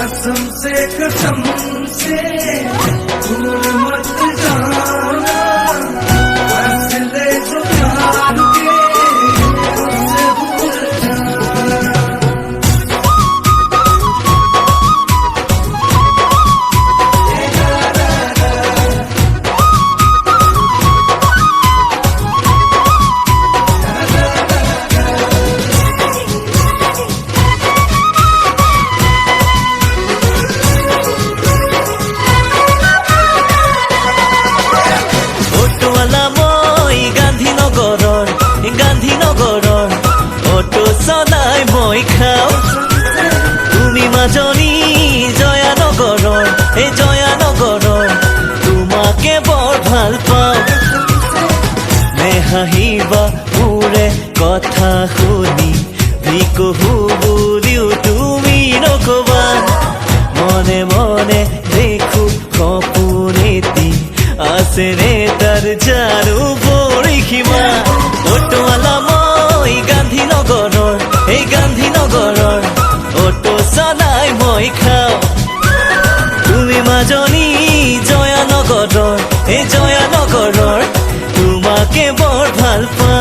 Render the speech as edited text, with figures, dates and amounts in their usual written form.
कसम से दूर मत जाना, फैसले जो प्यार के उनसे भूल जाना। গান্ধীনগৰৰ অটো চলাই মই খাওঁ, তুমি মাজনী জয়ানগৰৰ, এই জয়ানগৰৰ তোমাকে বৰ ভাল পাওঁ। নেহাঁহিবা মোৰে কথা শুনি, ভিকহু বুলিও তুমি নকবা। মনে মনে দেখো সপোন এটি আছে ৰে তাৰ জানো পৰিসীমা। অটোৱালা মই গান্ধীনগৰৰ, এই গান্ধীনগৰৰ অটো চলাই মই খাওঁ, তুমি মাজনী জয়ানগৰৰ, এই জয়ানগৰৰ তোমাকে বৰ ভাল পাওঁ।